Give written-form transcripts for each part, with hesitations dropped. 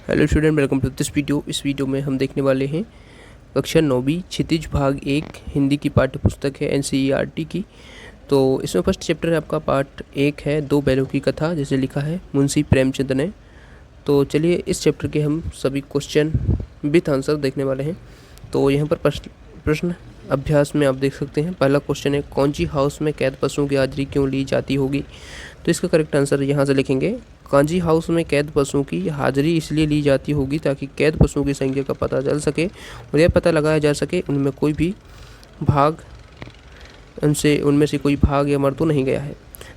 Hello student, welcome to this video. इस वीडियो में हम देखने वाले हैं कक्षा 9वीं क्षितिज भाग 1 हिंदी की पाठ्य पुस्तक है NCERT की। तो इसमें फर्स्ट चैप्टर है आपका पार्ट 1 है, दो बैलों की कथा, जैसे लिखा है मुंशी प्रेमचंद ने। तो चलिए इस चैप्टर के हम सभी क्वेश्चन विथ आंसर देखने वाले हैं। तो यहाँ पर प्रश्न अभ्यास में आप देख सकते हैं। पहला क्वेश्चन है, कांची हाउस में कैद पशुओं की हाजिरी क्यों ली जाती होगी? तो इसका करेक्ट आंसर यहाँ से लिखेंगे, कांची हाउस में कैद पशुओं की हाजिरी इसलिए ली जाती होगी ताकि कैद पशुओं की संख्या का पता चल सके और यह पता लगाया जा सके उनमें से कोई भाग या मर तो नहीं गया है।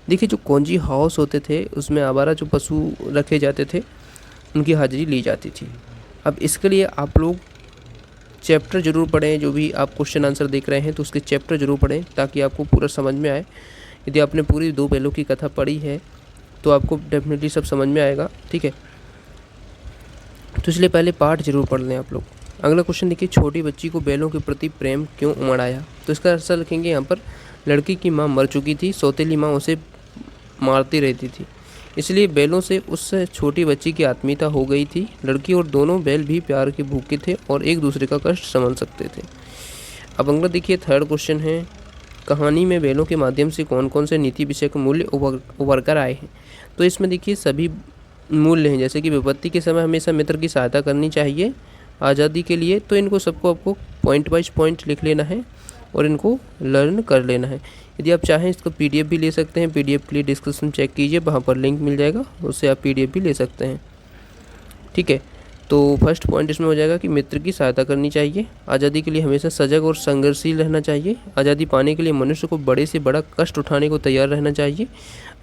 देखिए, जो कांची हाउस होते थे उसमें आवारा जो पशु रखे जाते थे उनकी हाजिरी ली जाती थी। अब इसके लिए आप लोग चैप्टर ज़रूर पढ़ें। जो भी आप क्वेश्चन आंसर देख रहे हैं तो उसके चैप्टर ज़रूर पढ़ें ताकि आपको पूरा समझ में आए। यदि आपने पूरी दो बैलों की कथा पढ़ी है तो आपको डेफिनेटली सब समझ में आएगा, ठीक है। तो इसलिए पहले पाठ जरूर पढ़ लें आप लोग। अगला क्वेश्चन देखिए, छोटी बच्ची को बैलों के प्रति प्रेम क्यों उमड़ आया? तो इसका आंसर लिखेंगे यहाँ पर, लड़की की माँ मर चुकी थी, सौतेली माँ उसे मारती रहती थी, इसलिए बैलों से उस छोटी बच्ची की आत्मीयता हो गई थी। लड़की और दोनों बैल भी प्यार के भूखे थे और एक दूसरे का कष्ट समझ सकते थे। अब अगला देखिए, थर्ड क्वेश्चन है, कहानी में बैलों के माध्यम से कौन कौन से नीति विषय के मूल्य उभर कर आए हैं? तो इसमें देखिए सभी मूल्य हैं, जैसे कि विपत्ति के समय हमेशा मित्र की सहायता करनी चाहिए, आज़ादी के लिए। तो इनको सबको आपको पॉइंट वाइज पॉइंट लिख लेना है और इनको लर्न कर लेना है। यदि आप चाहें इसका PDF भी ले सकते हैं। PDF के लिए डिस्क्रिप्शन चेक कीजिए, वहाँ पर लिंक मिल जाएगा, उससे आप PDF भी ले सकते हैं, ठीक है। तो फर्स्ट पॉइंट इसमें हो जाएगा कि मित्र की सहायता करनी चाहिए, आज़ादी के लिए हमेशा सजग और संघर्षशील रहना चाहिए, आज़ादी पाने के लिए मनुष्य को बड़े से बड़ा कष्ट उठाने को तैयार रहना चाहिए,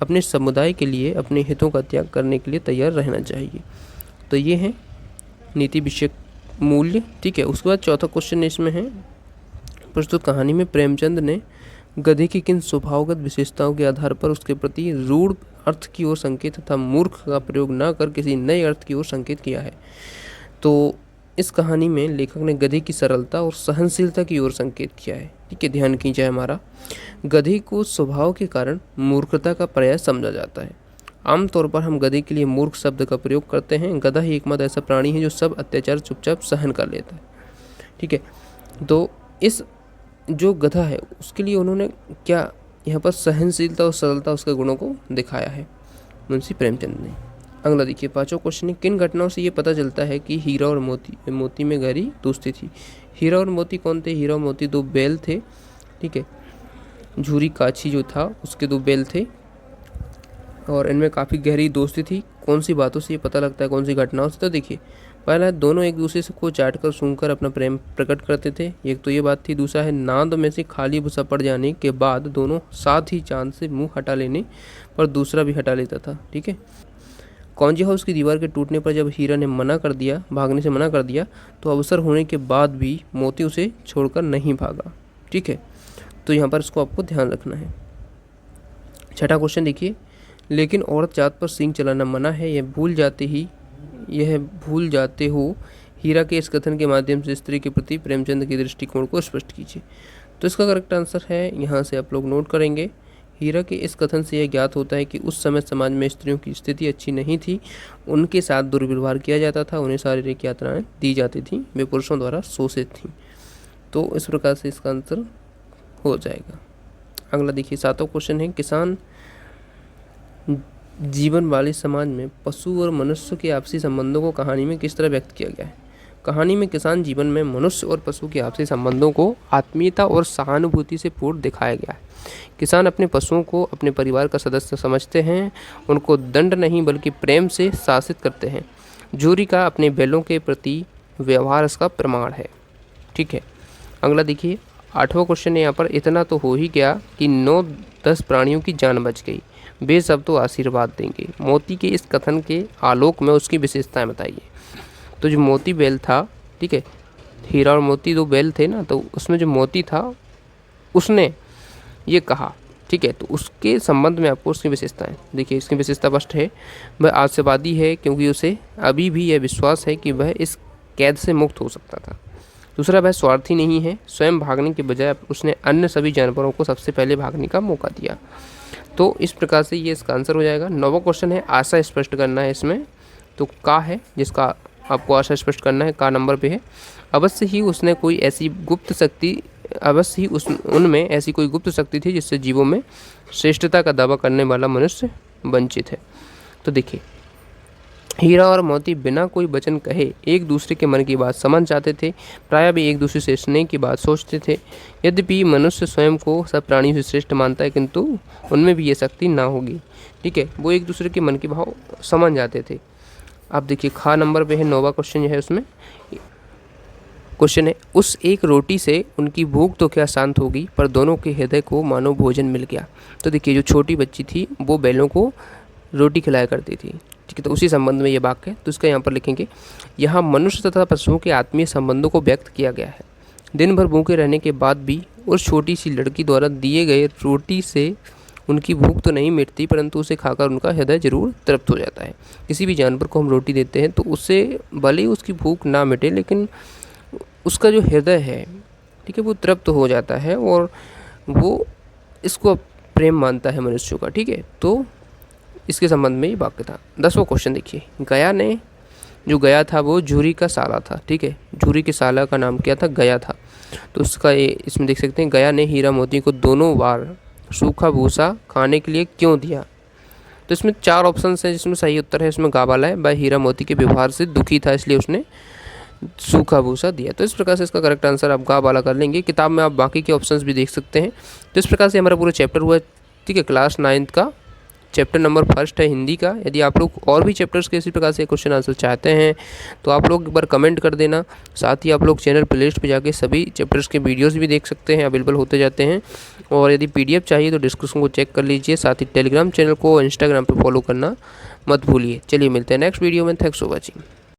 अपने समुदाय के लिए अपने हितों का त्याग करने के लिए तैयार रहना चाहिए। तो ये हैं नीति विषयक मूल्य, ठीक है। उसके बाद चौथा क्वेश्चन इसमें है, प्रस्तुत कहानी में प्रेमचंद ने गधे की किन स्वभावगत विशेषताओं के आधार पर उसके प्रति रूढ़ अर्थ की ओर संकेत तथा मूर्ख का प्रयोग न कर किसी नए अर्थ की ओर संकेत किया है? तो इस कहानी में लेखक ने गधे की सरलता और सहनशीलता की ओर संकेत किया है, ठीक है। ध्यान कीजिए, हमारा गधे को स्वभाव के कारण मूर्खता का प्रयास समझा जाता है। आमतौर पर हम गधे के लिए मूर्ख शब्द का प्रयोग करते हैं। गधा ही एकमात्र ऐसा प्राणी है जो सब अत्याचार चुपचाप सहन कर लेता है, ठीक है। तो इस जो गधा है उसके लिए उन्होंने क्या यहाँ पर सहनशीलता और सरलता उसके गुणों को दिखाया है मुंशी प्रेमचंद ने। अगला देखिए, पांचों क्वेश्चन है, किन घटनाओं से ये पता चलता है कि हीरा और मोती में गहरी दोस्ती थी? हीरा और मोती कौन थे? हीरा और मोती दो बैल थे, ठीक है। झूरी काछी जो था उसके दो बैल थे और इनमें काफ़ी गहरी दोस्ती थी। कौन सी बातों से ये पता लगता है, कौन सी घटनाओं से? तो देखिए, पहला, दोनों एक दूसरे से को चाट कर सूंघकर अपना प्रेम प्रकट करते थे, एक तो ये बात थी। दूसरा है, नाद में से खाली भूसा पड़ जाने के बाद दोनों साथ ही चांद से मुंह हटा लेने पर दूसरा भी हटा लेता था, ठीक है। कांची हाउस की दीवार के टूटने पर जब हीरा ने भागने से मना कर दिया तो अवसर होने के बाद भी मोती उसे छोड़कर नहीं भागा, ठीक है। तो यहाँ पर इसको आपको ध्यान रखना है। छठा क्वेश्चन देखिए, लेकिन औरत जात पर सींग चलाना मना है, यह भूल जाते हो हीरा के इस कथन के माध्यम से स्त्री के प्रति प्रेमचंद के दृष्टिकोण को स्पष्ट कीजिए। तो इसका करेक्ट आंसर है, यहाँ से आप लोग नोट करेंगे, हीरा के इस कथन से यह ज्ञात होता है कि उस समय समाज में स्त्रियों की स्थिति अच्छी नहीं थी, उनके साथ दुर्व्यवहार किया जाता था, उन्हें शारीरिक यातनाएं दी जाती थी, वे पुरुषों द्वारा शोषित थीं। तो इस प्रकार से इसका आंसर हो जाएगा। अगला देखिए, सातवां क्वेश्चन है, किसान जीवन वाले समाज में पशु और मनुष्य के आपसी संबंधों को कहानी में किस तरह व्यक्त किया गया है? कहानी में किसान जीवन में मनुष्य और पशु के आपसी संबंधों को आत्मीयता और सहानुभूति से पूर्ण दिखाया गया है। किसान अपने पशुओं को अपने परिवार का सदस्य समझते हैं, उनको दंड नहीं बल्कि प्रेम से शासित करते हैं। झूरी का अपने बैलों के प्रति व्यवहार इसका प्रमाण है, ठीक है। अगला देखिए, आठवां क्वेश्चन है यहाँ पर, इतना तो हो ही गया कि 9-10 प्राणियों की जान बच गई, वे सब तो आशीर्वाद देंगे। मोती के इस कथन के आलोक में उसकी विशेषताएं बताइए। तो जो मोती बैल था, ठीक है, हीरा और मोती दो बैल थे ना, तो उसमें जो मोती था उसने ये कहा, ठीक है। तो उसके संबंध में आपको उसकी विशेषताएं देखिए। इसकी विशेषता फर्स्ट है, वह आशावादी है क्योंकि उसे अभी भी यह विश्वास है कि वह इस कैद से मुक्त हो सकता था। दूसरा, वह स्वार्थी नहीं है, स्वयं भागने के बजाय उसने अन्य सभी जानवरों को सबसे पहले भागने का मौका दिया। तो इस प्रकार से ये इसका आंसर हो जाएगा। 9वां क्वेश्चन है, आशा स्पष्ट करना है इसमें। तो का है जिसका आपको आशा स्पष्ट करना है। का नंबर पे है, अवश्य ही उसने कोई ऐसी गुप्त शक्ति, अवश्य ही उनमें ऐसी कोई गुप्त शक्ति थी जिससे जीवों में श्रेष्ठता का दावा करने वाला मनुष्य वंचित है। तो देखिए, हीरा और मोती बिना कोई वचन कहे एक दूसरे के मन की बात समझ जाते थे, प्रायः भी एक दूसरे से स्नेह की बात सोचते थे। यद्यपि मनुष्य स्वयं को सब प्राणियों से श्रेष्ठ मानता है, किंतु उनमें भी ये शक्ति ना होगी। ठीक है, वो एक दूसरे के मन के भाव समझ जाते थे। अब देखिए, खा नंबर पे है, 9वां क्वेश्चन जो है उसमें क्वेश्चन है, उस एक रोटी से उनकी भूख तो क्या शांत होगी, पर दोनों के हृदय को मानो भोजन मिल गया। तो देखिए, जो छोटी बच्ची थी वो बैलों को रोटी खिलाया करती थी। ठीक है, तो उसी संबंध में ये वाक्य है, तो इसका यहाँ पर लिखेंगे, यहाँ मनुष्य तथा पशुओं के आत्मीय संबंधों को व्यक्त किया गया है। दिन भर भूखे रहने के बाद भी उस छोटी सी लड़की द्वारा दिए गए रोटी से उनकी भूख तो नहीं मिटती, परंतु उसे खाकर उनका हृदय जरूर तृप्त हो जाता है। किसी भी जानवर को हम रोटी देते हैं तो उससे भले ही उसकी भूख ना मिटे, लेकिन उसका जो हृदय है, ठीक है, वो तृप्त हो जाता है और वो इसको प्रेम मानता है मनुष्यों का। ठीक है, तो इसके संबंध में ये वाक्य था। 10वां क्वेश्चन देखिए, गया था वो झूरी का साला था। ठीक है, झूरी के साला का नाम क्या था, गया था। तो उसका ये इसमें देख सकते हैं, गया ने हीरा मोती को दोनों बार सूखा भूसा खाने के लिए क्यों दिया। तो इसमें 4 ऑप्शन हैं, जिसमें सही उत्तर है इसमें गा वाला है। वह हीरा मोती के व्यवहार से दुखी था, इसलिए उसने सूखा भूसा दिया। तो इस प्रकार से इसका करेक्ट आंसर आप गा वाला कर लेंगे। किताब में आप बाकी के ऑप्शंस भी देख सकते हैं। तो इस प्रकार से हमारा पूरा चैप्टर हुआ। ठीक है, क्लास 9th का चैप्टर नंबर 1 है हिंदी का। यदि आप लोग और भी चैप्टर्स के इसी प्रकार से क्वेश्चन आंसर चाहते हैं तो आप लोग एक बार कमेंट कर देना। साथ ही आप लोग चैनल प्लेलिस्ट पे जाके सभी चैप्टर्स के वीडियोस भी देख सकते हैं, अवेलेबल होते जाते हैं। और यदि PDF चाहिए तो डिस्क्रिप्शन को चेक कर लीजिए। साथ ही टेलीग्राम चैनल को, इंस्टाग्राम पर फॉलो करना मत भूलिए। चलिए, मिलते हैं नेक्स्ट वीडियो में। Thanks for watching.